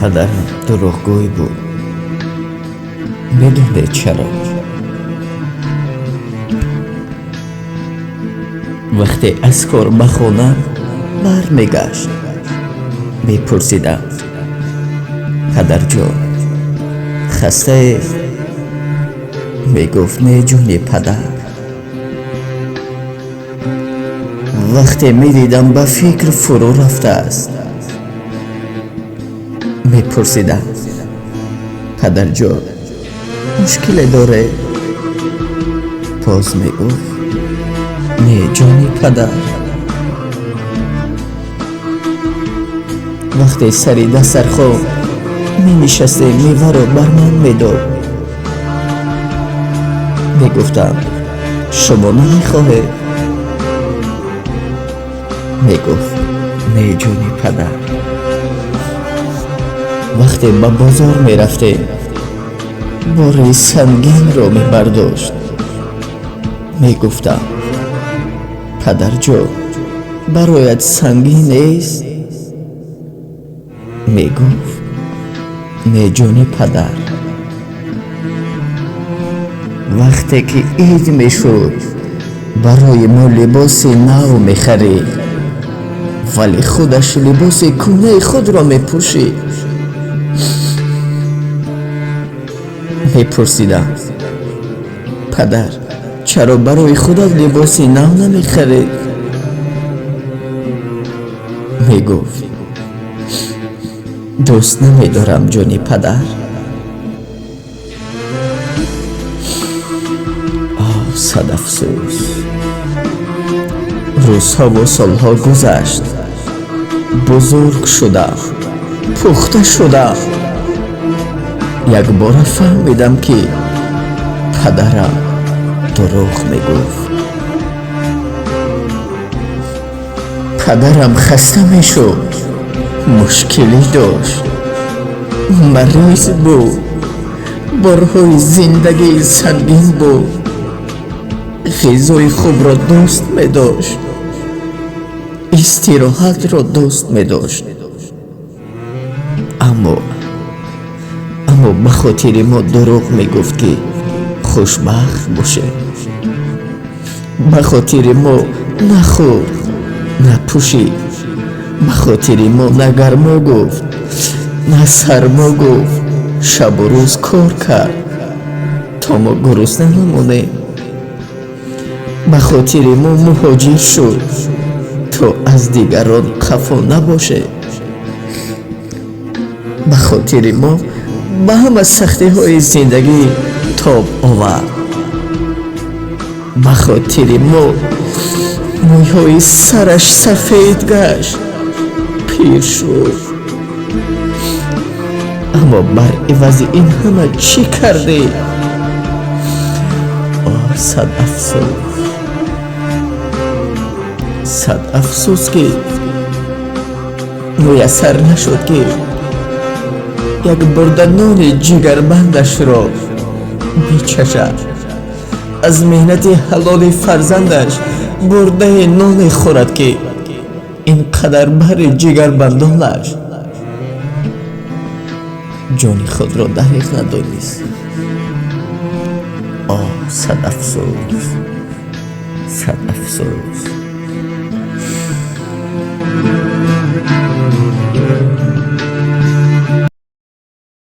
پدرم دروغگوی بود. بدونید چرا؟ وقتی از کار به خونه برمیگشت میپرسیدم پدر جان خسته؟ میگفت نه جون پدر. وقتی میدیدم به فکر فرو رفته است میپرسیدم پدر جان مشکل داره؟ باز میگفت نه جان پدر. وقتی سری دسترخوان می نشسته میوه رو بر من میداد میگفتم شما نمیخواهید؟ میگفت نه جون پدر. وقتی به بازار میرفته باری سنگین رو میبرداشت میگفتم پدر جان برایت سنگین نیست؟ میگفت نه جون پدر. وقتی که عید میشد برای ما لباس نو میخرید ولی خودش لباس کهنه خود را میپوشید. میپرسیدم پدر چرا برای خودت لباس نو نمیخرید؟ میگفت دوست نمیدارم جون پدر. صد افسوس. روزها و سالها گذشت. بزرگ شدم، پخته شدم. یک بار فهمیدم که پدرم دروغ میگفت. پدرم خسته میشد، مشکلی داشت، مریض بود، بارهای زندگی سنگین بود. غذای خوب را دوست می داشت، استراحت را دوست می داشت. اما به خاطر ما دروغ می گفت که خوشبخت باشه. به خاطر ما نخورد نپوشید. به خاطر ما نه گرما گفت نه سرما گفت. شب و روز کار کرد تا ما گرسنه نمانیم. به خاطر ما مهاجر شد تا از دیگران خفا نباشه. به خاطر ما به همه سختی های زندگی تاب آورد. به خاطر ما موهای سرش سفید گشت، پیر شد. اما بر عوض این همه چی کرده؟ صد افسوس، صد افسوس که میسر نشد که یک برده نان جگربندش را میچشد. از مهنت حلال فرزندش برده نان خورد که اینقدر بر جگربندانش جان خود را دریغ ندانست. صد افسوس، صد افسوس.